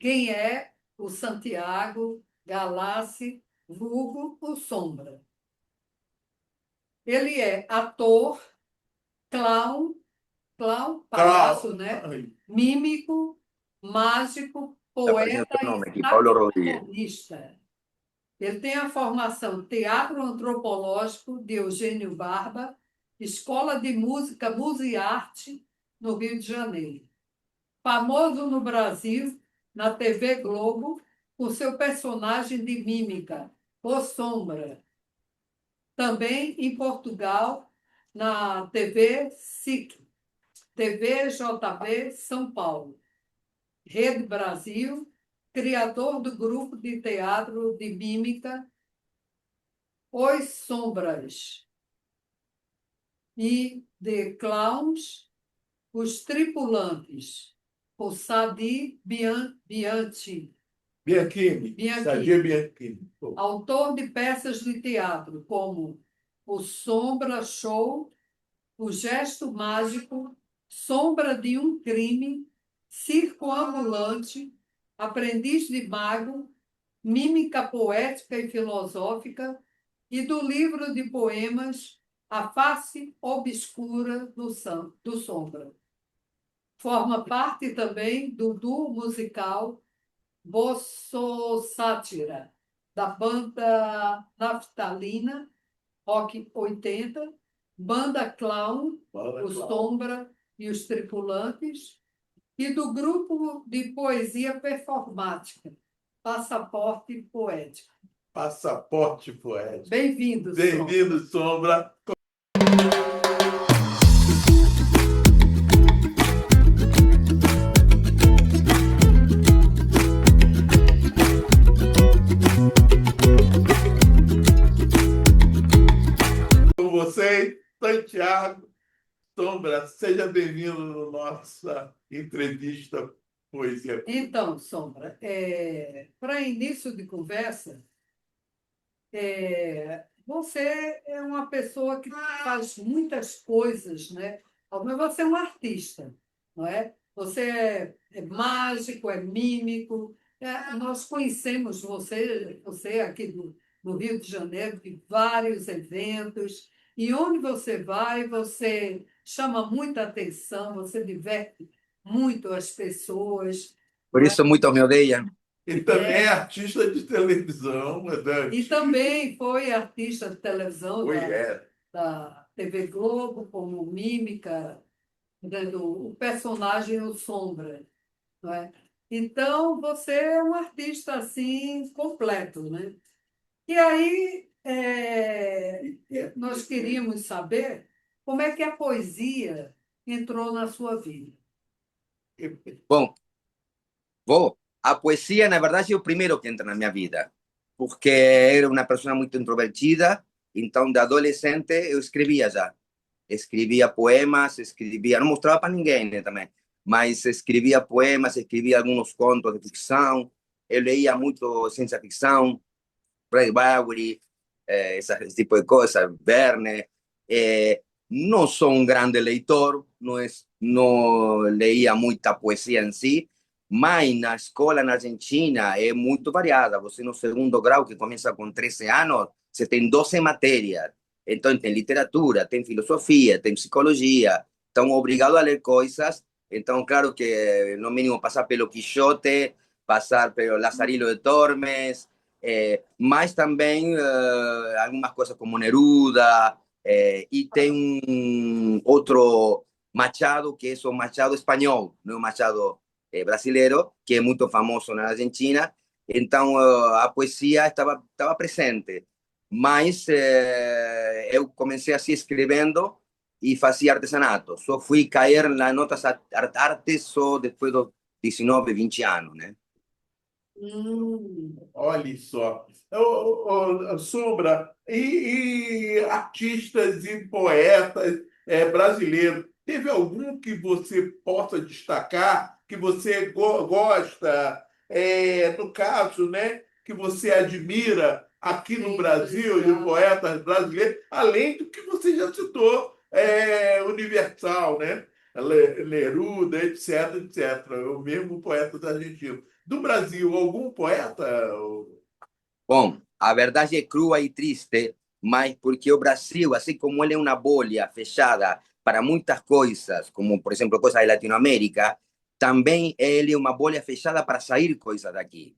quem é o Santiago Galassi, vulgo o Sombra. Ele é ator, clown, palhaço, né? Mímico, mágico, Aparecendo poeta seu e nome aqui, Paulo Rodrigues. saxofonista. Ele tem a formação Teatro Antropológico de Eugênio Barba, Escola de Música, e Arte, no Rio de Janeiro. Famoso no Brasil, na TV Globo, por seu personagem de mímica, O Sombra. Também em Portugal, na TV SIC, TVJB São Paulo. Rede Brasil, criador do grupo de teatro de mímica Os Sombras e de clowns, Os Tripulantes, por Sadi Bianchi. Bianchini, Sadia Bianchini. Autor de peças de teatro como O Sombra Show, O Gesto Mágico, Sombra de um Crime, Circo Ambulante, Aprendiz de Mago, Mímica Poética e Filosófica, e do livro de poemas A Face Obscura do Sombra. Forma parte também do duo musical Bosso Sátira, da banda Naftalina, Rock 80, banda Clown, os Sombra e os Tripulantes, e do grupo de poesia performática, Passaporte Poético. Passaporte Poético. Bem-vindo, Bem-vindo, Sombra. Com vocês, Santiago Sombra, seja bem-vindo na nossa entrevista Poesia. Então, Sombra, para início de conversa, você é uma pessoa que faz muitas coisas, né? Mas você é um artista, não é? Você é mágico, é mímico. Nós conhecemos você aqui no Rio de Janeiro, de vários eventos, e onde você vai, você chama muita atenção, você diverte muito as pessoas. Por isso muitos me odeiam. Ele também é artista de televisão, E também foi artista de televisão é. da TV Globo, como mímica, dando o personagem O Sombra, não é? Então, você é um artista assim completo, né? E aí, nós queríamos saber como é que a poesia entrou na sua vida. Bom, a poesia, na verdade, é o primeiro que entra na minha vida, porque era uma pessoa muito introvertida, então, de adolescente, eu escrevia já. Escrevia poemas, não mostrava para ninguém, né, também, mas escrevia poemas, escrevia alguns contos de ficção, eu leía muito ciência ficção, Ray Bradbury, esse tipo de coisa, Verne. Não sou um grande leitor, não leía muita poesia em si, mas na escola na Argentina é muito variada. Você no segundo grau, que começa com 13 anos, você tem 12 matérias. Então tem literatura, tem filosofia, tem psicologia. Então obrigado a ler coisas. Então claro que no mínimo passar pelo Quixote, passar pelo Lazarillo de Tormes, mas também algumas coisas como Neruda, e tem um outro Machado, que é o Machado espanhol, não o Machado brasileiro, que é muito famoso na Argentina. Então a poesia estava presente, mas eu comecei assim escrevendo e fazia artesanato. Só fui cair nas notas artes só depois dos 19, 20 anos, né? Olha só. Sombra, e artistas e poetas brasileiros, teve algum que você possa destacar, que você gosta, no caso, né, que você admira aqui no Brasil, de poetas brasileiros, além do que você já citou, Universal, né? Neruda, etc, etc. O mesmo poeta da Argentina. Do Brasil, algum poeta? Bom, a verdade é crua e triste, mas porque o Brasil, assim como ele é uma bolha fechada para muitas coisas, como por exemplo coisas da Latinoamérica, também ele é uma bolha fechada para sair coisas daqui.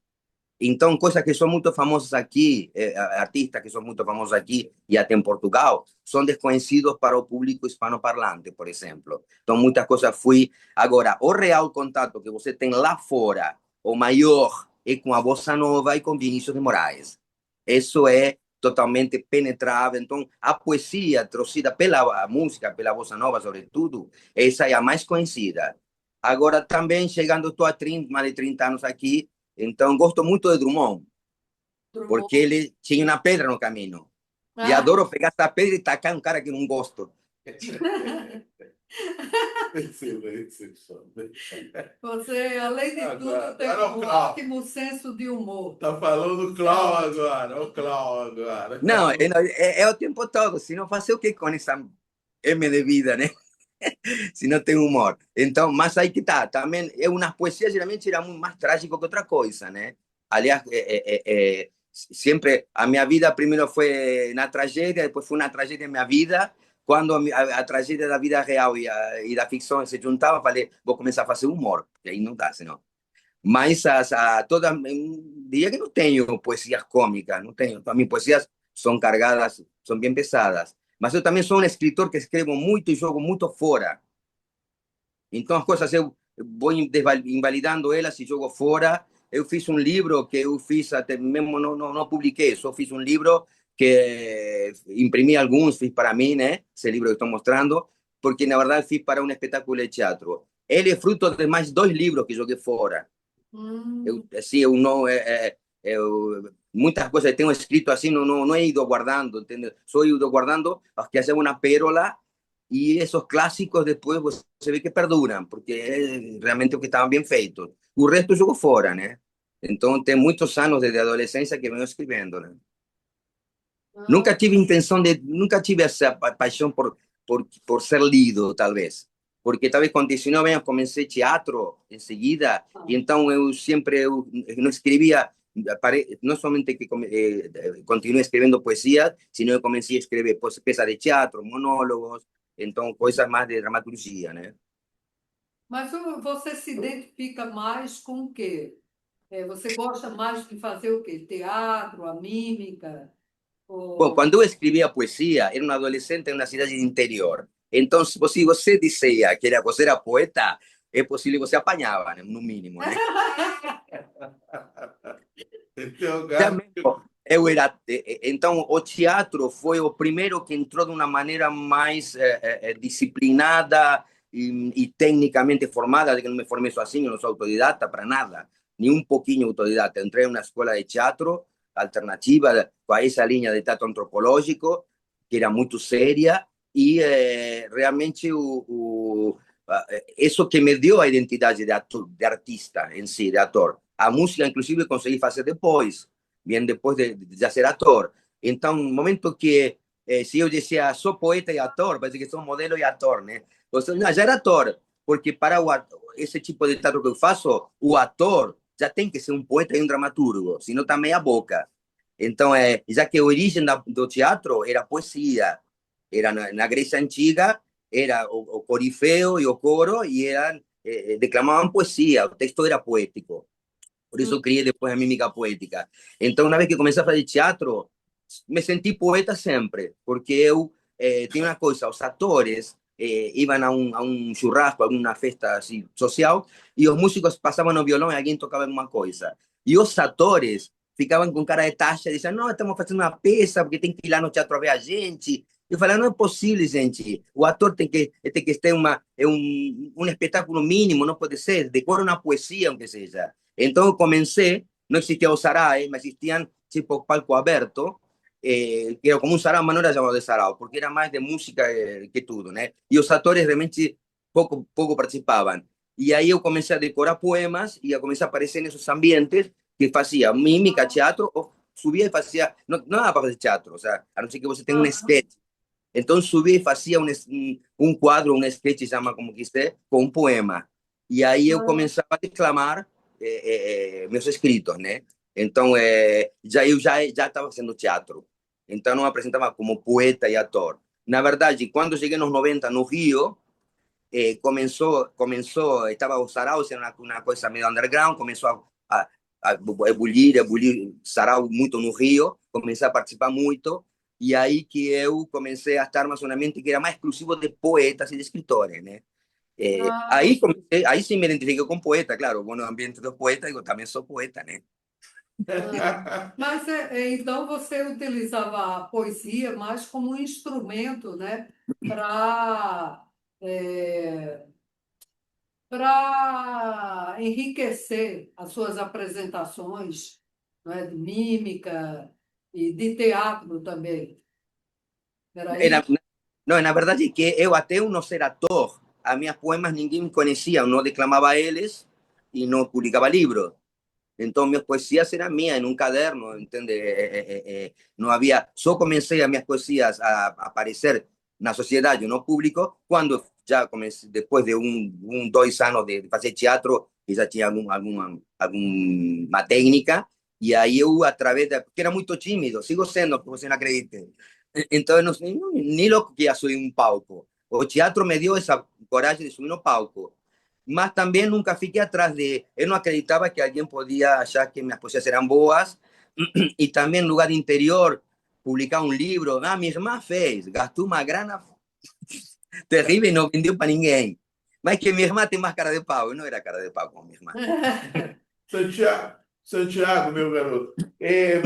Então, coisas que são muito famosas aqui, artistas que são muito famosos aqui e até em Portugal, são desconhecidos para o público hispanoparlante, por exemplo. Então, muitas coisas fui. Agora, o real contato que você tem lá fora, o maior, é com a Bossa Nova e com Vinícius de Moraes. Isso é totalmente penetrável. Então, a poesia trouxida pela música, pela Bossa Nova, sobretudo, essa é a mais conhecida. Agora, também, chegando, estou há 30, mais de 30 anos aqui, então gosto muito de Drummond, Drummond. porque ele tinha uma pedra no caminho. E adoro pegar essa pedra e tacar um cara que não gosto. Excelente. Você, além de tudo, tem Agora o um Clau. ótimo senso de humor. Tá falando o Clau agora, o Clau agora. Não, é o tempo todo, se não fazer o que com essa M de vida, né? Se não tem humor. Então, mas aí que tá, também é uma poesia geralmente era muito mais trágico que outra coisa, né? Aliás, sempre a minha vida primeiro foi na tragédia, depois foi uma tragédia na minha vida. Quando a tragédia da vida real e da ficção se juntavam, falei, vou começar a fazer humor, e aí não dá, senão. Mas toda, diria que não tenho poesias cômicas, não tenho. As minhas poesias são carregadas, são bem pesadas. Mas eu também sou um escritor que escrevo muito e jogo muito fora. Então as coisas eu vou invalidando elas e jogo fora. Eu fiz um livro que eu fiz, até mesmo não publiquei, só fiz um livro que imprimi alguns, fiz para mim, né? Esse livro que estou mostrando, porque na verdade fiz para um espetáculo de teatro. Ele é fruto de mais 2 livros que joguei fora. Assim, eu não, muitas coisas que tenho escrito assim, não he ido guardando, entendeu? Só he ido guardando as que hacen uma pérola e esses clássicos depois você vê que perduram, porque é realmente o que estavam bem feitos. O resto eu jogo fora, né? Então, tem muitos anos desde a adolescência que venho escrevendo, né? Nunca tive intenção de, nunca tive essa paixão por ser lido, talvez. Porque talvez com 19 anos comecei teatro em seguida, e então eu sempre eu não escrevia, não somente que continuei escrevendo poesia, sino que comecei a escrever peças de teatro, monólogos, então coisas mais de dramaturgia, né? Mas você se identifica mais com o quê? Você gosta mais de fazer o quê? Teatro, a mímica? Bom, Ou... quando eu escrevia poesia, era um adolescente em uma cidade de interior. Então, se você dizia que você era poeta, é possível que você apanhava, né? No mínimo, né? Também, eu era, então, o teatro foi o primeiro que entrou de uma maneira mais disciplinada e tecnicamente formada, de que não me formei sozinho, não sou autodidata para nada, nem um pouquinho autodidata. Entrei em uma escola de teatro alternativa, com essa linha de teatro antropológico, que era muito séria, e realmente isso que me deu a identidade de artista em si, de ator. A música, inclusive, consegui fazer depois, bem depois de já ser ator. Então, no momento que, se eu dizia, sou poeta e ator, parece que sou modelo e ator, né? Você, não, já era ator, porque para esse tipo de teatro que eu faço, o ator já tem que ser um poeta e um dramaturgo, senão tá meia boca. Então, já que a origem do teatro era poesia, era na Grécia Antiga, era o corifeu e o coro, e eram, declamavam poesia, o texto era poético. Por isso eu criei depois a mímica poética. Então, uma vez que comecei a fazer teatro, me senti poeta sempre, porque eu tinha uma coisa, os atores iam a um churrasco, a uma festa assim, social, e os músicos passavam no violão e alguém tocava alguma coisa. E os atores ficavam com cara de taxa, diziam, não, estamos fazendo uma peça, porque tem que ir lá no teatro ver a gente. Eu falei, não é possível, gente. O ator tem que ter um espetáculo mínimo, não pode ser. Decora uma poesia, aunque seja. Então eu comecei, não existia o sarau, mas existiam tipo palco aberto, que era como um sarau, mas não era chamado de sarau, porque era mais de música que tudo, né? E os atores realmente pouco participavam. E aí eu comecei a decorar poemas e a começar a aparecer nesses ambientes que fazia mímica, teatro, ou subia e fazia. Não dá para fazer teatro, ou seja, a não ser que você tenha um sketch. Então subia e fazia um quadro, um sketch, chama como quiser, com um poema. E aí eu Ah, começava a declamar meus escritos, né? Então eu já estava fazendo teatro. Então não apresentava como poeta e ator. Na verdade, quando cheguei nos 90 no Rio, estava o Sarau sendo uma coisa meio underground, começou a ebulir Sarau muito no Rio, comecei a participar muito, e aí que eu comecei a estar mais um ambiente que era mais exclusivo de poetas e de escritores, né? ah, Aí sim me identifiquei com poeta, claro, vou no ambiente dos poetas, eu também sou poeta, né? ah. Mas então você utilizava a poesia mais como um instrumento, né, para para enriquecer as suas apresentações, né, de mímica e de teatro também. Era Era, isso? não, na verdade é que eu até eu não ser ator, a minhas poemas ninguém me conhecia, eu não declamava eles e não publicava livros. Então, minhas poesias eram minhas, em um caderno, entende? Não havia... Só comecei as minhas poesias a aparecer na sociedade, no público, quando já comecei, depois de 2 anos de fazer teatro, e já tinha alguma técnica, e aí eu, através da... Porque era muito tímido, sigo sendo, que você não acredite. Então, eu não, nem louco que ia subir um palco. O teatro me deu essa coragem de subir no palco, mas também nunca fiquei atrás de... Eu não acreditava que alguém podia achar que minhas poesias eram boas, e também no lugar interior, publicar um livro. Ah, minha irmã fez, gastou uma grana terrível e não vendeu para ninguém. Mas que minha irmã tem mais cara de pau, eu não era cara de pau com minha irmã. Santiago, Santiago, meu garoto, é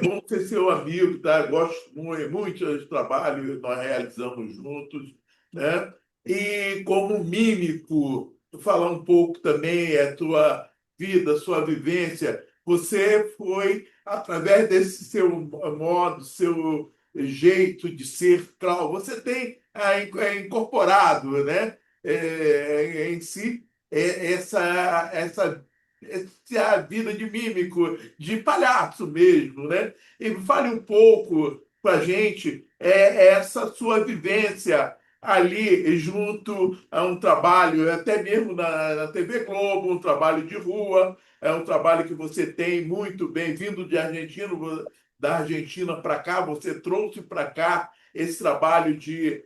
bom ser seu amigo, tá? Gosto muito do trabalho que nós realizamos juntos, né? E como mímico, falar um pouco também a tua vida, sua vivência. Você foi, através desse seu modo, seu jeito de ser, claro, você tem incorporado, né? Em si essa a vida de mímico, de palhaço mesmo, né? E fale um pouco para a gente essa sua vivência ali junto a um trabalho, até mesmo na TV Globo, um trabalho de rua, é um trabalho que você tem muito bem vindo de Argentina, da Argentina para cá, você trouxe para cá esse trabalho de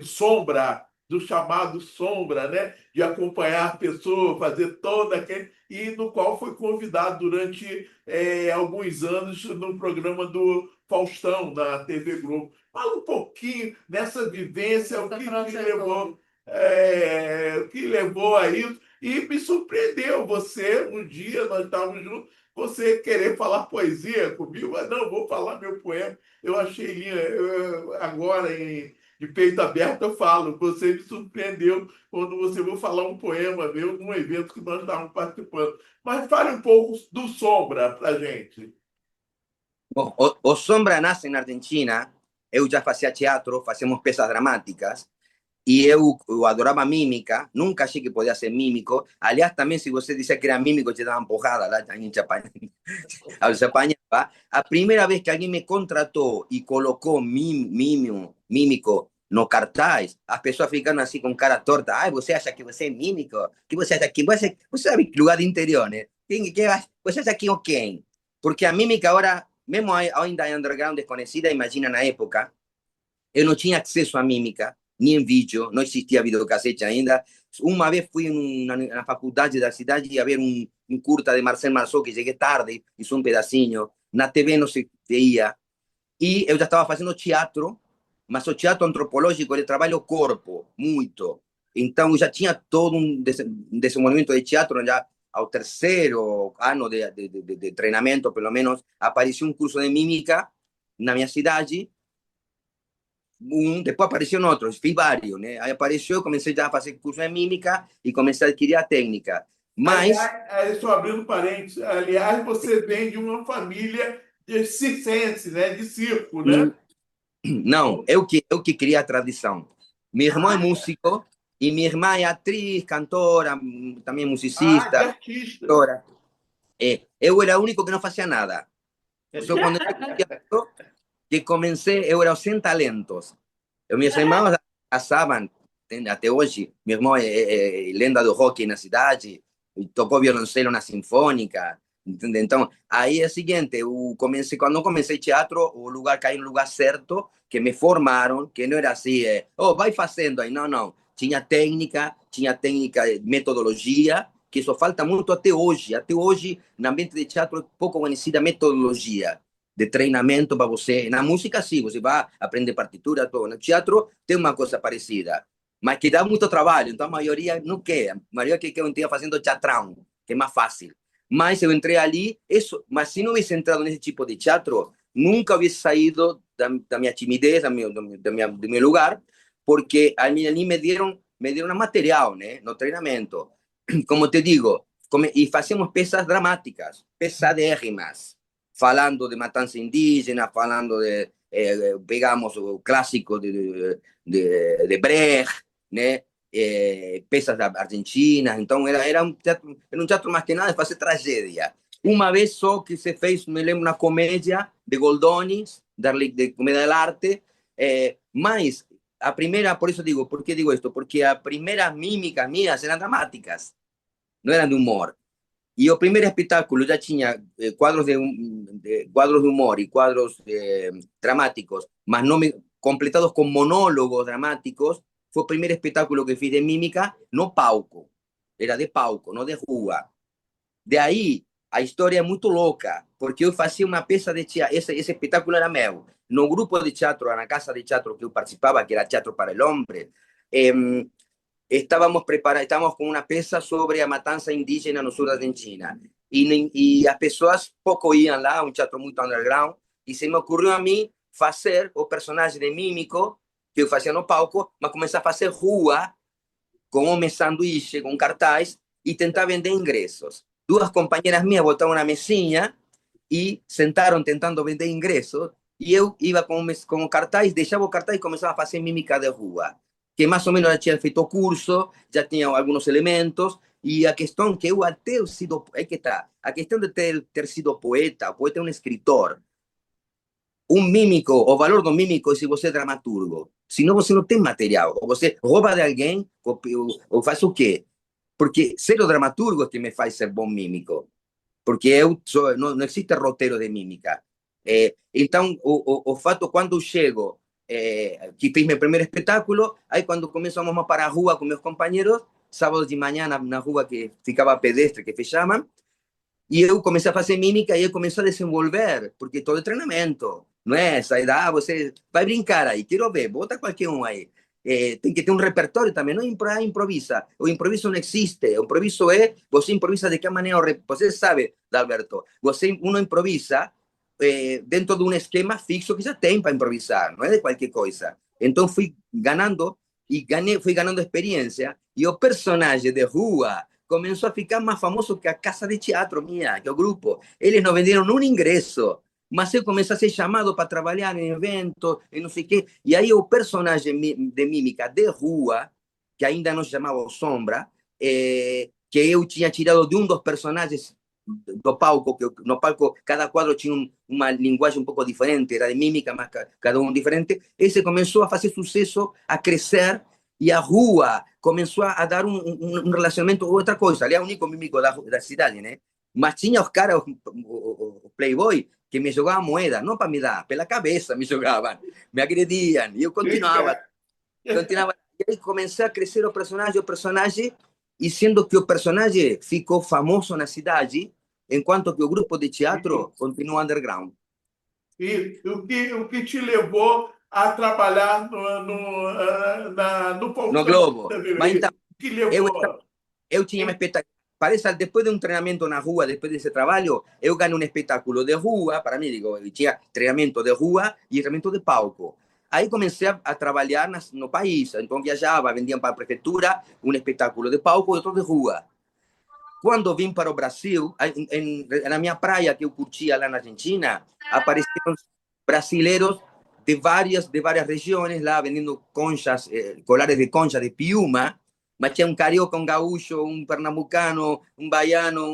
sombra, do chamado sombra, né? De acompanhar pessoas, fazer toda aquele. E no qual foi convidado durante alguns anos no programa do Faustão, na TV Globo. Fala um pouquinho dessa vivência, Essa trajetória. o que levou a isso. E me surpreendeu você, um dia nós estávamos juntos, você querer falar poesia comigo, mas não, vou falar meu poema. Eu achei lindo. Agora, de peito aberto, eu falo, você me surpreendeu quando você vai falar um poema meu num evento que nós estávamos participando. Mas fale um pouco do Sombra para gente. Bom, o Sombra nasce na Argentina, eu já fazia teatro, fazíamos peças dramáticas, e eu adorava mímica, nunca achei que podia ser mímico. Aliás, também, se você disser que era mímico, te davam porrada lá, a gente apanhava. A primeira vez que alguém me contratou e colocou mímico no cartaz, as pessoas ficaram assim com cara torta. Ai, você acha que você é mímico? Que você acha que você sabe que lugar de interior, né? Você acha que é quem? Porque a mímica agora, mesmo ainda é underground, desconhecida, imagina na época, eu não tinha acesso à mímica, nem em vídeo, não existia videocassete ainda. Uma vez fui na faculdade da cidade e a ver um curta de Marcel Marceau, que cheguei tarde, fiz um pedacinho. Na TV não se veia. E eu já estava fazendo teatro, mas o teatro antropológico, ele trabalha o corpo, muito. Então, eu já tinha todo desenvolvimento de teatro, já ao terceiro ano de treinamento, pelo menos, apareceu um curso de mímica na minha cidade, depois apareceram outros, fiz vários, né? Aí apareceu, eu comecei já a fazer curso de mímica e comecei a adquirir a técnica. Mas, Aliás, estou abrindo parênteses, aliás, você vem de uma família de circense, né? De circo, né? não, eu que criei a tradição. Meu irmão é músico e minha irmã é atriz, cantora, também De musicista, artista. cantora. Eu era o único que não fazia nada. Só quando eu que comecei, eu era sem talentos. Meus irmãos caçavam, até hoje. Meu irmão é lenda do rock na cidade, tocou violoncelo na Sinfônica. Entende? Então, aí é o seguinte, quando eu comecei teatro, o lugar caiu no lugar certo, que me formaram, que não era assim, vai fazendo aí, não. Tinha técnica, metodologia, que isso falta muito até hoje. Até hoje, no ambiente de teatro, é pouco conhecida a metodologia de treinamento para você. Na música, sim, você vai aprender partitura, todo. No teatro, tem uma coisa parecida, mas que dá muito trabalho. Então, a maioria não quer. A maioria quer que eu esteja fazendo teatrão, que é mais fácil. Mas eu entrei ali, mas se não hubiese entrado nesse tipo de teatro, nunca hubiese saído da minha timidez, do meu lugar, porque ali me dieron material, né, no treinamento. Como te digo, e fazíamos peças dramáticas, pesadérrimas, falando de matança indígena, falando pegamos o clássico de Brecht, né? Peças argentinas. Então era um teatro mais que nada de fazer tragédia. Uma vez só que se fez, me lembro, uma comédia de Goldoni, de Comédia dell'Arte, mas a primeira, por isso digo, por que digo isto? Porque as primeiras mímicas minhas eram dramáticas, não eram de humor. E o primeiro espetáculo já tinha quadros quadros de humor e quadros dramáticos, mas não completados com monólogos dramáticos. Foi o primeiro espetáculo que fiz de mímica no palco. Era de palco, não de rua. De aí, a história é muito louca, porque eu fazia uma peça de teatro, esse espetáculo era meu. No grupo de teatro, na casa de teatro que eu participava, que era Teatro para el Hombre, estávamos com uma peça sobre a matança indígena no sul da Argentina. E as pessoas pouco iam lá, um teatro muito underground, e se me ocorreu a mim fazer o personagem de mímico, que eu fazia no palco, mas começar a fazer rua, com homens sanduíche, com cartaz, e tentar vender ingressos. Duas companheiras minhas botaram na mesinha e sentaram tentando vender ingressos, e eu ia com o cartaz, deixava o cartaz e começava a fazer mímica de rua, que mais ou menos já tinha feito o curso, já tinha alguns elementos, e a questão que eu até he sido, é que está, a questão de ter sido poeta, o poeta é um escritor, um mímico, o valor do mímico é se você é dramaturgo, senão você não tem material, ou você rouba de alguém, ou faz o quê? Porque ser o dramaturgo é que me faz ser bom mímico, porque não existe roteiro de mímica. Então, o fato, quando eu chego, que fiz meu primeiro espetáculo, aí quando começamos a para a rua com meus companheiros, sábado de manhã na rua que ficava pedestre, que fechavam, e eu comecei a fazer mímica e eu comecei a desenvolver, porque todo é treinamento, não é? Sair você vai brincar aí, quero ver, bota qualquer um aí. Tem que ter um repertório também, não improvisa. O improviso não existe. O improviso você improvisa de que maneira, você sabe, Alberto, uno improvisa dentro de um esquema fixo que já tem para improvisar, não é de qualquer coisa. Então fui ganhando fui ganhando experiência e o personagem de rua começou a ficar mais famoso que a casa de teatro minha, que o grupo. Eles não venderam um ingresso, mas eu comecei a ser chamado para trabalhar em eventos, e não sei o quê. E aí o personagem de mímica de rua, que ainda não se chamava Sombra, que eu tinha tirado de um dos personagens do palco, que no palco cada quadro tinha uma linguagem um pouco diferente, era de mímica, mas cada um diferente. Esse começou a fazer sucesso, a crescer, e a rua começou a dar um relacionamento, outra coisa. Ali é o único mímico da cidade, né? Mas tinha os caras, o playboy, que me jogavam moeda, não para me dar, pela cabeça me jogavam, me agrediam, e eu continuava. E aí comecei a crescer o personagem, e sendo que o personagem ficou famoso na cidade, enquanto que o grupo de teatro continua underground. E o que te levou a trabalhar no No Paulista Globo. Mas então, o que levou? eu tinha uma expectativa. Parece, depois de um treinamento na rua, depois desse trabalho, eu ganhei um espetáculo de rua, para mim, digo, eu tinha treinamento de rua e treinamento de palco. Aí comecei a trabalhar no país, então viajava, vendiam para a prefeitura um espetáculo de palco e outro de rua. Quando vim para o Brasil, na minha praia que eu curtia lá na Argentina, apareceram brasileiros de várias regiões lá vendendo conchas, colares de concha de piuma, mas tinha um carioca, um gaúcho, um pernambucano, um baiano,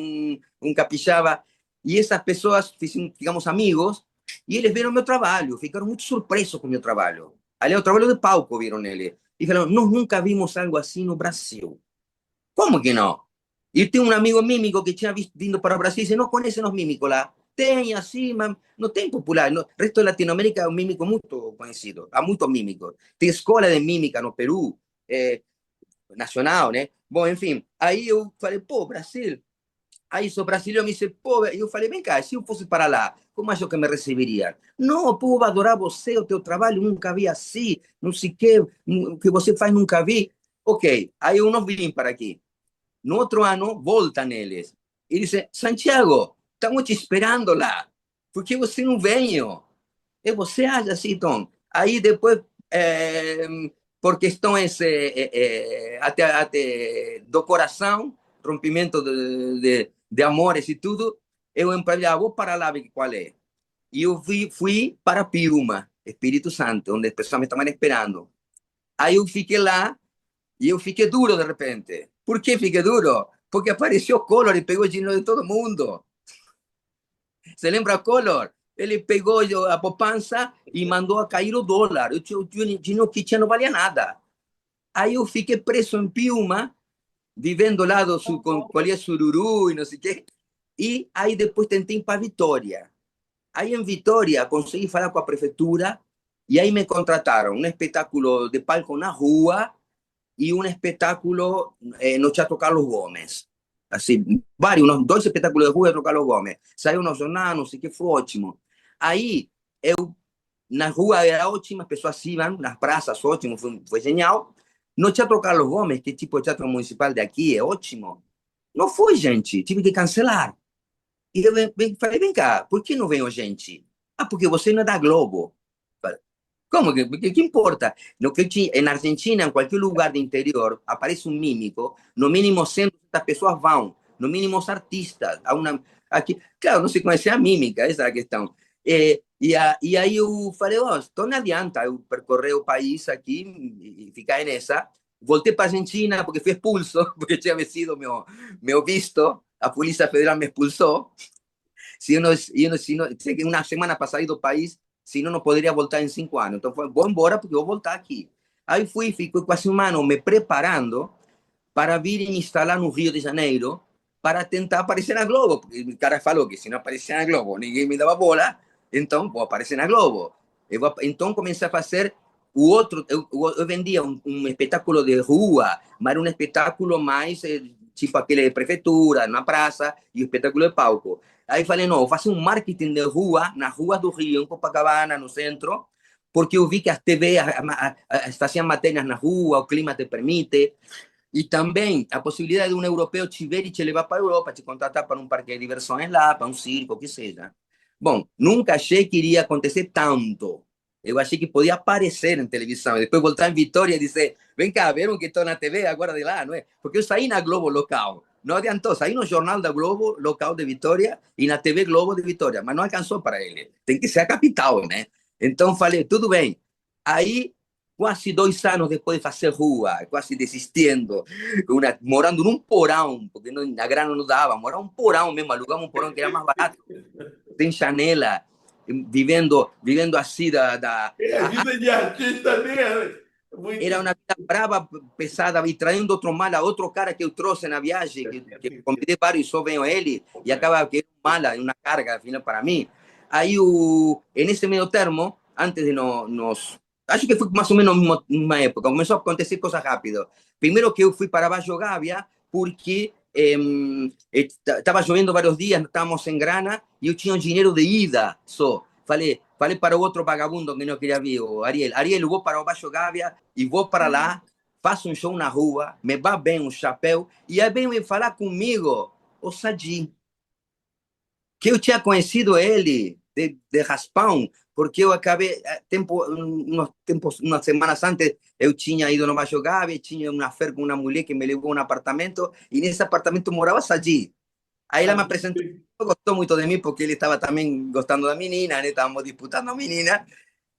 um capixaba, e essas pessoas ficamos amigos, e eles viram meu trabalho, ficaram muito surpresos com o meu trabalho. Aliás, o trabalho de palco viram ele. E falaram, nós nunca vimos algo assim no Brasil. Como que não? E tem um amigo mímico que tinha vindo para o Brasil e disse, não conhecem os mímicos lá? Tem, assim, mas não tem popular. No resto da Latinoamérica é um mímico muito conhecido. Há muitos mímicos. Tem escola de mímica no Peru, nacional, né? Bom, enfim. Aí eu falei, pô, Brasil. Aí o brasileiro me disse, pô, eu falei, vem cá, se eu fosse para lá, como acho que me receberiam? Não, o povo vai adorar você, o teu trabalho, nunca vi assim, não sei o que você faz, nunca vi. Ok, aí eu não vim para aqui. No outro ano, voltam eles. E dizem, Santiago, estamos te esperando lá. Por que você não veio? E você acha assim, Tom? Aí depois, por questões até do coração, rompimento de amores e tudo, eu falei, vou para lá ver qual é. E eu fui para Piuma, Espírito Santo, onde as pessoas me estavam esperando. Aí eu fiquei lá e eu fiquei duro de repente. Por que fiquei duro? Porque apareceu Collor e pegou o dinheiro de todo mundo. Você lembra Collor? Ele pegou a poupança e mandou a cair o dólar. O dinheiro que tinha não valia nada. Aí eu fiquei preso em Piuma, vivendo lá com colher sururu e não sei o quê. E aí depois tentei ir para Vitória. Aí em Vitória consegui falar com a prefeitura e aí me contrataram um espetáculo de palco na rua e um espetáculo no Teatro Carlos Gomes. Assim, vários, uns dois espetáculos de rua no Teatro Carlos Gomes. Saiu no jornal, não sei o que, foi ótimo. Aí, na rua era ótimo, as pessoas iam, nas praças, ótimo, foi genial. No Teatro Carlos Gomes, que é tipo o teatro municipal de aqui, é ótimo. Não foi, gente, tive que cancelar. E eu falei, vem cá, por que não veio gente? Ah, porque você não é da Globo. Como que importa? No que na Argentina, em qualquer lugar do interior, aparece um mímico, no mínimo 100 pessoas vão, no mínimo os artistas. Aqui, claro, não se conhece a mímica, essa é a questão. E aí eu falei, então não adianta eu percorrer o país aqui e ficar nessa. Voltei para a Argentina porque fui expulso, porque tinha vencido meu visto, a Polícia Federal me expulsou. Sei que uma semana para sair do país, senão não poderia voltar em 5 anos. Então, vou embora porque eu vou voltar aqui. Aí fiquei quase um ano me preparando para vir e me instalar no Rio de Janeiro para tentar aparecer na Globo. Porque o cara falou que se não aparecia na Globo, ninguém me dava bola, então vou aparecer na Globo. Então comecei a fazer o outro. Eu vendia um espetáculo de rua, mas era um espetáculo mais tipo aquele de prefeitura, na praça, e o espetáculo de palco. Aí falei, não, vou fazer um marketing de rua, na rua do Rio, em Copacabana, no centro, porque eu vi que as TV faziam matérias na rua, o clima te permite, e também a possibilidade de um europeu te ver e te levar para a Europa, te contratar para um parque de diversões lá, para um circo, o que seja. Bom, nunca achei que iria acontecer tanto. Eu achei que podia aparecer em televisão e depois voltar em Vitória e dizer: vem cá, viram que estou na TV agora de lá, não é? Porque eu saí na Globo local. Não adiantou, saí no Jornal da Globo local de Vitória e na TV Globo de Vitória, mas não alcançou para ele. Tem que ser a capital, né? Então falei: tudo bem. Aí, quase 2 anos depois de fazer rua, quase desistindo, morando num porão, porque a grana não dava, morava um porão mesmo, alugamos um porão que era mais barato, tem janela, vivendo assim A vida de artista mesmo. era uma vida brava, pesada, e traindo outro mala, outro cara que eu trouxe na viagem, que convidei vários, só veio ele, e acaba que era um mala, uma carga, afinal, para mim. Aí, nesse meio termo, antes de nos... Acho que foi mais ou menos uma época, começou a acontecer coisas rápido. Primeiro que eu fui para Baixo Gávea, porque estava chovendo vários dias, estávamos sem grana, e eu tinha um dinheiro de ida só. Falei para o outro vagabundo que não queria vir, o Ariel, eu vou para o Baixo Gávea e vou para lá, faço um show na rua, me vá bem um chapéu, e aí vem falar comigo o Sadi, que eu tinha conhecido ele de raspão, porque eu acabei, umas semanas antes, eu tinha ido no Baixo Gávea, tinha uma festa com uma mulher que me levou a um apartamento, e nesse apartamento morava Sadi. Aí ela me apresentou, gostou muito de mim, porque ele estava também gostando da menina, né? Estávamos disputando a menina,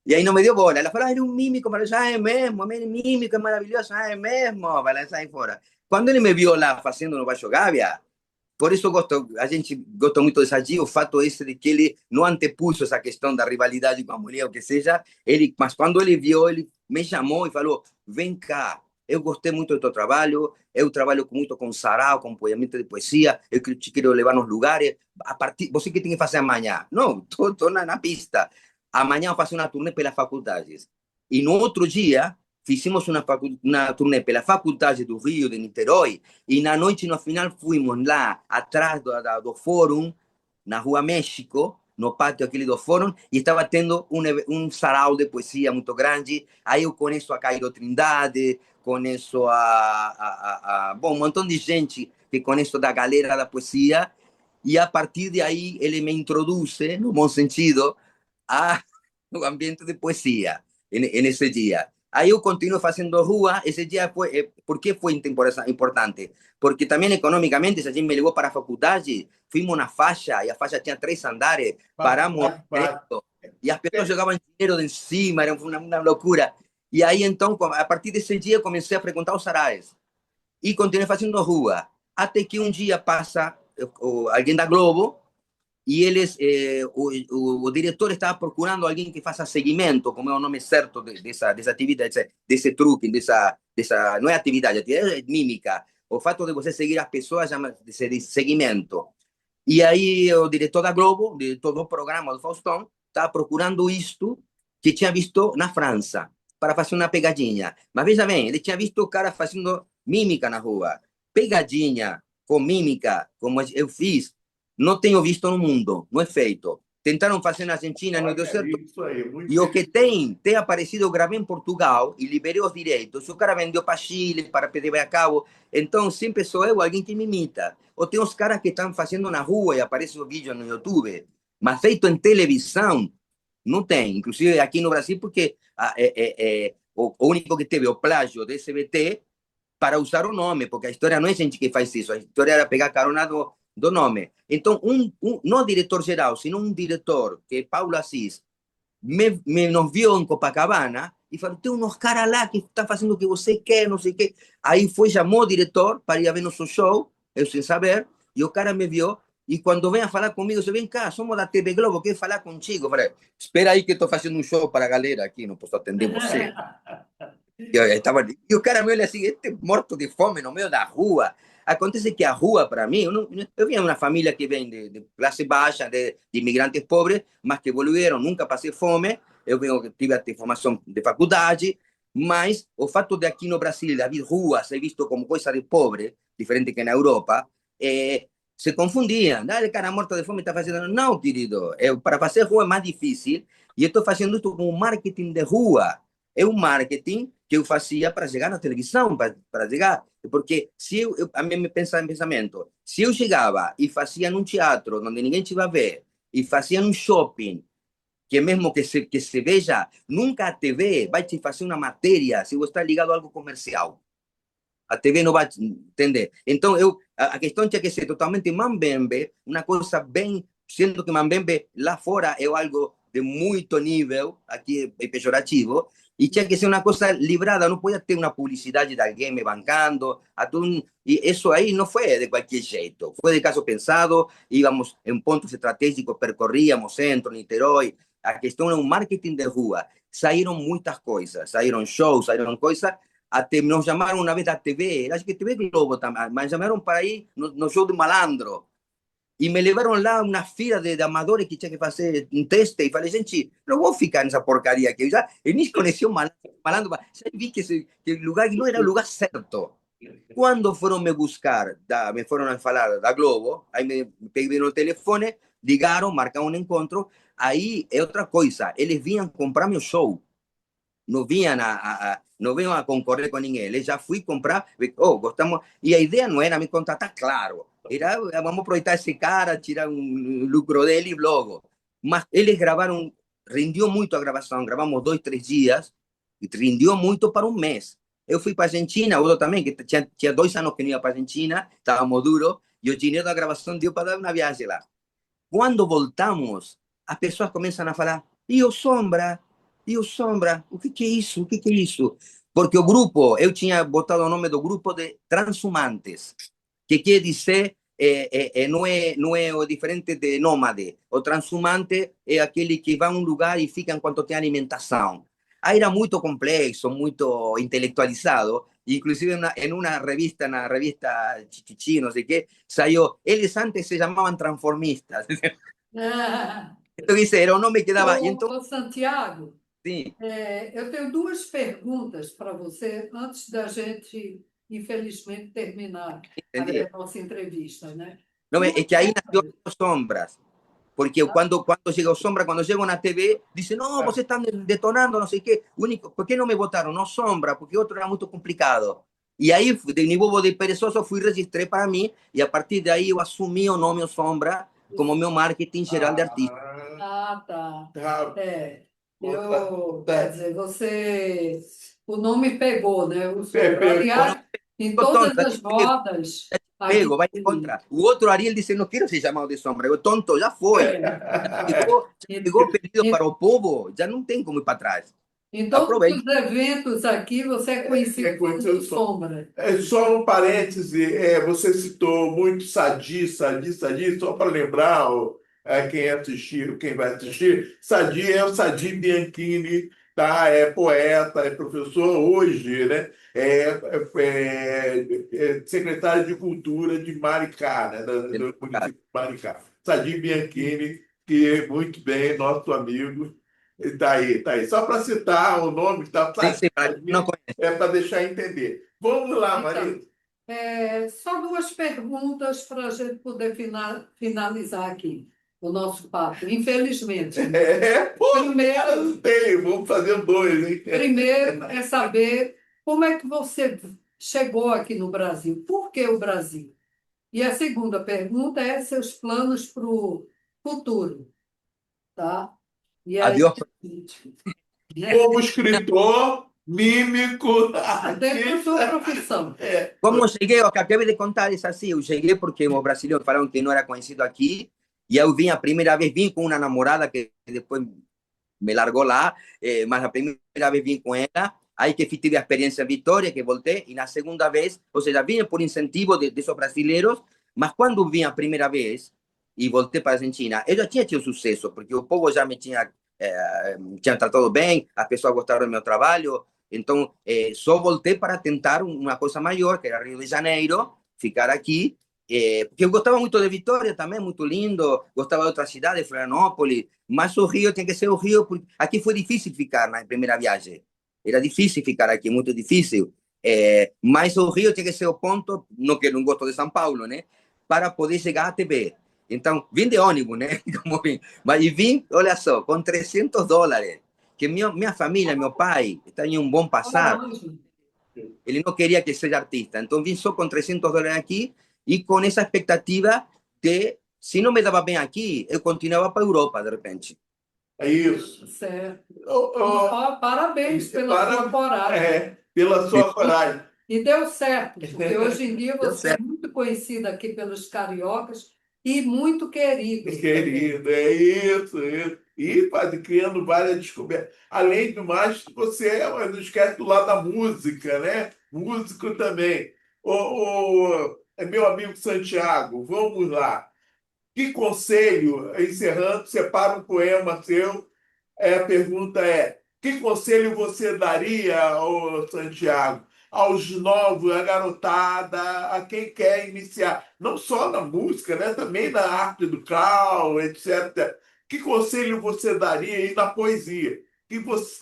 e aí não me deu bola. Ela falou, era um mímico, mas já é mesmo, é mímico, é maravilhoso, já é mesmo, vai lá, sai fora. Quando ele me viu lá fazendo no Baixo Gávea, por isso a gente gosta muito de Sadi, o fato esse de que ele não antepôs essa questão da rivalidade com a mulher, ou que seja, mas quando ele viu, ele me chamou e falou, vem cá, eu gostei muito do teu trabalho, eu trabalho muito com sarau, com apoiamento de poesia, eu te quero levar nos lugares, você que tem que fazer amanhã? Não, estou na pista. Amanhã eu faço uma turnê pelas faculdades. E no outro dia, fizemos uma turnê pela faculdade do Rio, de Niterói, e na noite, no final, fomos lá atrás do fórum, na Rua México, no pátio aquele do fórum, e estava tendo um sarau de poesia muito grande. Aí eu conheço a Cairo Trindade, conheço bom, um montão de gente que conheço da galera da poesia, e a partir de aí ele me introduz, no bom sentido, ao ambiente de poesia, nesse dia. Aí eu continuo fazendo rua, esse dia foi, por que foi importante? Porque também economicamente, se a gente me levou para a faculdade, fomos na faixa, e a faixa tinha 3 andares, paramos direto, e as pessoas jogavam dinheiro de cima, era uma loucura. E aí, então, a partir desse dia, comecei a frequentar os sarais, e continuei fazendo rua, até que um dia passa alguém da Globo, e eles, o diretor estava procurando alguém que faça seguimento, como é o nome certo dessa atividade, desse truque, não é atividade, é mímica. O fato de você seguir as pessoas chama-se de seguimento. E aí o diretor da Globo, diretor do programa do Faustão, estava procurando isto que tinha visto na França, para fazer uma pegadinha. Mas veja bem, ele tinha visto o cara fazendo mímica na rua. Pegadinha com mímica, como eu fiz, não tenho visto no mundo, não é feito. Tentaram fazer na Argentina, não deu certo. E o que tem aparecido, eu gravei em Portugal e liberei os direitos. O cara vendeu para Chile, para PTV a cabo. Então, sempre sou eu, alguém que me imita. Ou tem os caras que estão fazendo na rua e aparece o vídeo no YouTube. Mas feito em televisão, não tem. Inclusive aqui no Brasil, porque o único que teve o plágio do SBT para usar o nome, porque a história não é gente que faz isso. A história era pegar carona do nome. Então, não diretor-geral, sino um diretor, que é Paulo Assis, nos viu em Copacabana e falou, tem uns caras lá que estão fazendo o que você quer, não sei o quê. Aí chamou o diretor para ir a ver nosso show, eu sem saber, e o cara me viu, e quando vem a falar comigo, você vem cá, somos da TV Globo, quer falar contigo? Eu falei, espera aí que estou fazendo um show para a galera aqui, não posso atender você. E o cara me olha assim, este morto de fome no meio da rua. Acontece que a rua, para mim, eu vinha de uma família que vem de classe baixa, de imigrantes pobres, mas que evoluíram, nunca passei fome. Eu tive a formação de faculdade, mas o fato de aqui no Brasil, a rua ser visto como coisa de pobre, diferente que na Europa, se confundiam. O cara morto de fome está fazendo. Não, querido, para fazer rua é mais difícil, e eu estou fazendo isso como marketing de rua. É um marketing que eu fazia para chegar na televisão, para chegar. Porque se a mim me pensamento, se eu chegava e fazia num teatro onde ninguém te vai ver, e fazia num shopping, que mesmo que se veja, nunca a TV vai te fazer uma matéria se você está ligado a algo comercial. A TV não vai entender. Então, a questão tinha que ser totalmente mambembe, uma coisa bem, sendo que mambembe lá fora é algo de muito nível, aqui é pejorativo, e tinha que ser uma coisa librada, não podia ter uma publicidade de alguém me bancando, e isso aí não foi de qualquer jeito, foi de caso pensado, íamos em pontos estratégicos, percorríamos centro, Niterói, a questão é um marketing de rua, saíram muitas coisas, saíram shows, saíram coisas, até nos chamaram uma vez da TV, acho que TV Globo também, mas chamaram para ir no show de Malandro, e me levaram lá uma fila de amadores que tinha que fazer um teste, e falei, gente, não vou ficar nessa porcaria aqui, eu nem conhecia o Malandro, já vi que o lugar não era o lugar certo. Quando foram me buscar, me foram falar da Globo, aí me peguei no telefone, ligaram, marcaram um encontro, aí é outra coisa, eles vinham comprar meu show, não vinham não vinham a concorrer com ninguém, eles já fui comprar, gostamos, e a ideia não era me contratar, claro, era, vamos aproveitar esse cara, tirar um lucro dele logo, mas eles gravaram, rendiu muito a gravação, gravamos 2, 3 dias, e rendiu muito para um mês. Eu fui para a Argentina, outro também, que tinha 2 anos que não ia para a Argentina, estávamos duros, e o dinheiro da gravação deu para dar uma viagem lá. Quando voltamos, as pessoas começam a falar, e o Sombra, o que é isso? O que é isso? Porque o grupo, eu tinha botado o nome do grupo de Transhumantes, que quer dizer não é o diferente de nômade. O transhumante é aquele que vai a um lugar e fica enquanto tem alimentação. Aí era muito complexo, muito intelectualizado. Inclusive em uma revista, na revista Chichichi, não sei o quê, saiu. Eles antes se chamavam transformistas. Ah, Então, isso era o nome que dava. E então, ô, Santiago, sim, eu tenho duas perguntas para você antes da gente, infelizmente, terminar entendi. a nossa entrevista, né? Não, é Uma que aí nasceu delas, as sombras. Porque tá? quando chega o Sombra, quando chegam na TV, dizem, não, vocês estão detonando, não sei o quê. Único, por que não me votaram? Não Sombra, porque outro era muito complicado. E aí, de nível de perezoso, fui registrei para mim, e a partir daí eu assumi o nome Sombra como meu marketing geral de artista. Ah, tá. Tá, É, tá. quer dizer, você, o nome pegou, né? O Sombra. Pepe, O nome Aliás, em ficou todas tonto, as rodas aqui, pego, vai encontrar. O outro Ariel disse, não quero ser chamado de Sombra. Eu, tonto, já foi. Já em, chegou o pedido em, para o povo, já não tem como ir para trás. em todos Aproveite. os eventos aqui, você é conhecido conhecido como Sombra. só um parêntese, você citou muito Sadi, só para lembrar quem assistiu, quem vai assistir, Sadi é o Sadi Bianchini, tá? É poeta, é professor hoje, né? É secretário de Cultura de Maricá, né? Do município de Maricá. Sadi Bianchini, que é muito bem, nosso amigo, está aí, tá aí. Só para citar o nome, tá? Sim, sim, para quem não É para deixar entender. Vamos lá, Então, Maria. só duas perguntas para a gente poder finalizar aqui o nosso papo, infelizmente, né? Pô, Primeiro, não tem, vamos fazer dois, hein? primeiro é saber como é que você chegou aqui no Brasil, por que o Brasil? E a segunda pergunta é seus planos para o futuro, tá? E aí, Adiós. Como escritor, mímico, dentro da sua artista. profissão. Como cheguei, o que acabei de contar é assim, eu cheguei porque os brasileiros falaram que não era conhecido aqui, e eu vim a primeira vez, vim com uma namorada que depois me largou lá, mas a primeira vez vim com ela, aí que tive a experiência em Vitória, que voltei, e na segunda vez, ou seja, vim por incentivo de esos brasileiros, mas quando vim a primeira vez e voltei para a Argentina, eu já tinha tido sucesso, porque o povo já me tinha tratado bem, as pessoas gostaram do meu trabalho, então só voltei para tentar uma coisa maior, que era Rio de Janeiro, ficar aqui, porque eu gostava muito de Vitória também, muito lindo, gostava de outras cidades, Florianópolis, mas o Rio tem que ser o Rio, porque aqui foi difícil ficar na primeira viagem. Era difícil ficar aqui, muito difícil. Mas o Rio tem que ser o ponto, no que não gosto de São Paulo, né? Para poder chegar à TV. Então, vim de ônibus, né? Como vim. Mas vim, olha só, com $300. Que minha família, meu pai, está em um bom passar. Ele não queria que seja artista. Então, vim só com $300 aqui e com essa expectativa de, se não me dava bem aqui, eu continuava para a Europa, de repente. É isso. Certo. Oh, oh, Parabéns pela sua coragem. pela sua coragem. E deu certo, porque hoje em dia Deu você é certo. muito conhecido aqui pelos cariocas e muito querido. Querido, é isso, isso. E criando várias descobertas. Além do mais, você não esquece do lado da música, né? Músico também. Meu amigo Santiago, vamos lá. Que conselho, encerrando, separa um poema seu. A pergunta é: que conselho você daria, ô Santiago, aos novos, à garotada, a quem quer iniciar, não só na música, né, também na arte do caos, etc. Que conselho você daria e na poesia?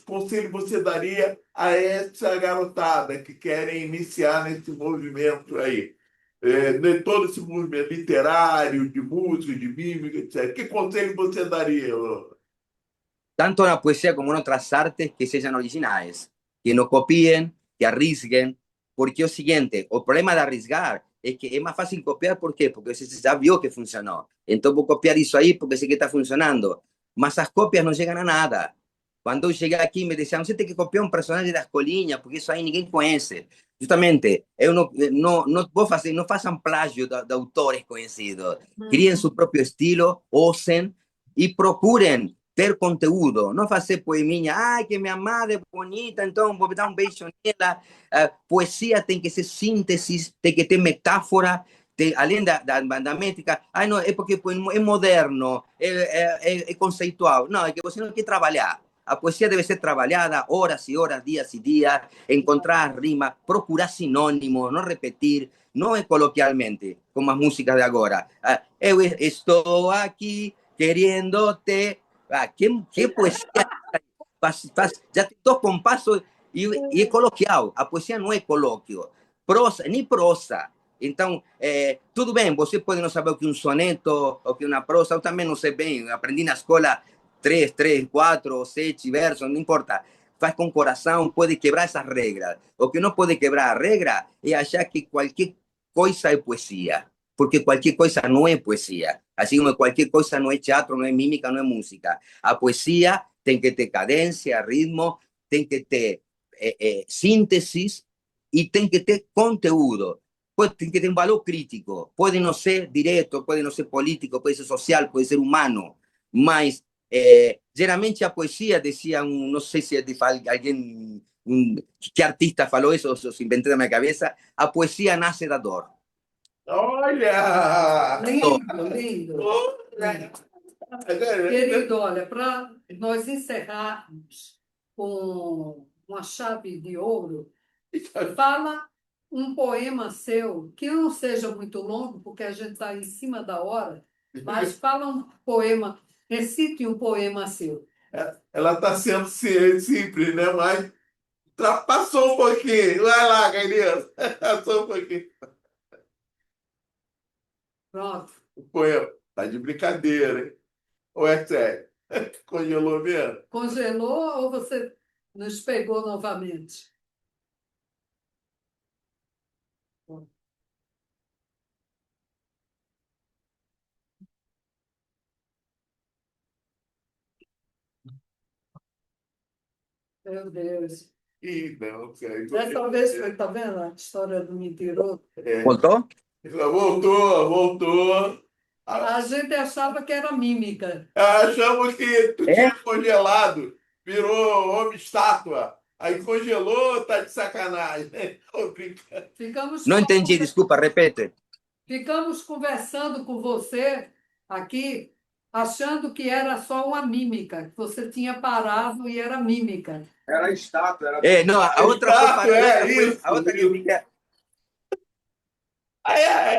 Conselho você daria a essa garotada que querem iniciar nesse movimento aí? De todo esse movimento literário, de música, de mímica, etc. Que conselho você daria? Ô? Tanto en la poesía como en otras artes, que sean originales, que no copien, que arriesguen, porque es lo siguiente, el problema de arriesgar es que es más fácil copiar, ¿por qué? Porque você ya vio que funcionó, entonces voy a copiar eso ahí porque sé que está funcionando, mas las copias no llegan a nada. Cuando yo llegué aquí me decían, você tem que copiar un personaje das colinas, porque isso aí ninguém conhece. Justamente, eu não vou fazer, não façam plágio de autores conhecidos. Criem seu próprio estilo, ouçam e procurem ter conteúdo, não fazer poeminha, ai, que minha amada é bonita, então vou dar um beijo nela. Poesia tem que ser síntese, tem que ter metáfora, além da métrica, não, é porque é moderno, é conceitual. Não, é que você não quer trabalhar. A poesia deve ser trabalhada horas e horas, dias e dias, encontrar rima, procurar sinônimos, não repetir, não é coloquialmente, como as músicas de agora. Eu estou aqui querendo-te. Que poesia? Já tem 2 compassos e é coloquial. A poesia não é colóquio. Prosa, nem prosa. Então, tudo bem, você pode não saber o que é um soneto, o que é uma prosa, eu também não sei bem, aprendi na escola 3, 4 ou 7 versos, não importa. Faz com coração, pode quebrar essas regras. O que não pode quebrar a regra é achar que qualquer coisa é poesia, porque qualquer coisa não é poesia. Assim como qualquer coisa não é teatro, não é mímica, não é música. A poesia tem que ter cadência, ritmo, tem que ter síntese e tem que ter conteúdo. Tem que ter um valor crítico. Pode não ser direto, pode não ser político, pode ser social, pode ser humano, mas geralmente a poesia, decía não sei se alguém, que artista falou isso, ou se inventei na minha cabeça, a poesia nasce da dor. Olha! Lindo, lindo. Olha! Querido, olha, para nós encerrarmos com uma chave de ouro, fala um poema seu, que não seja muito longo, porque a gente está em cima da hora, mas fala um poema, recite um poema seu. Ela está sendo simples, né? Mas passou um pouquinho. Vai lá, Carlinhos. Passou um pouquinho. Pronto. O poema. Tá de brincadeira, hein? Ou é sério? Congelou mesmo? Congelou ou você nos pegou novamente? Meu Deus. Ih, não, cara. Dessa vez foi, tá vendo a história do mentiroso? Voltou? Voltou. A gente achava que era mímica. Achamos que tu tinha congelado, virou homem estátua. Aí congelou, tá de sacanagem. Tô brincando. Não entendi, desculpa, repete. Ficamos conversando com você aqui, achando que era só uma mímica, que você tinha parado e era mímica. Era estátua. Não, a outra foi a outra que fica.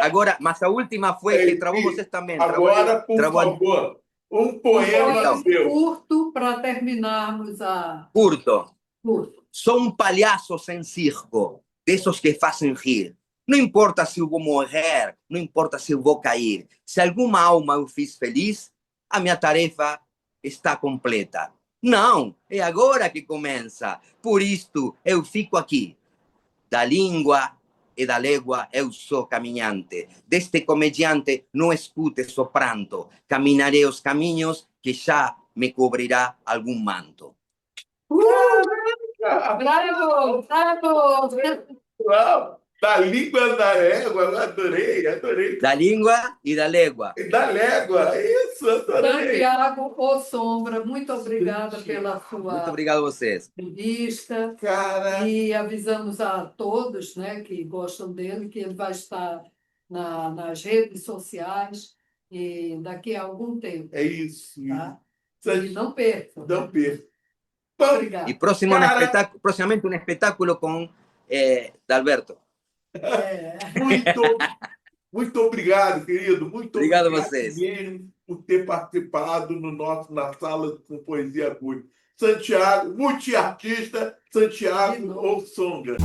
Agora, mas a última foi que travou vocês também. Agora, por favor, um poema seu. Curto para terminarmos a... Curto. Curto. Sou um palhaço sem circo, desses que fazem rir. Não importa se eu vou morrer, não importa se eu vou cair. Se alguma alma eu fiz feliz, a minha tarefa está completa. Não, é agora que começa. Por isto eu fico aqui. Da língua e da légua eu sou caminhante. Deste comediante não escute sopranto. Caminharei os caminhos que já me cobrirá algum manto. Bravo! Bravo! Da língua da égua, eu adorei. Da língua e da légua. Da légua, isso, adorei. Santiago ou Sombra, muito obrigada pela sua Muito obrigado a vocês. entrevista. Cara, E avisamos a todos, né, que gostam dele que ele vai estar nas redes sociais e daqui a algum tempo. é isso. Tá? E não percam. Não perca. Obrigada. E proximamente um espetáculo com Dalberto. Muito obrigado, querido. Muito obrigado a obrigado vocês mesmo por ter participado na sala com Poesia Acústica. Santiago, multiartista, Santiago ou Songa.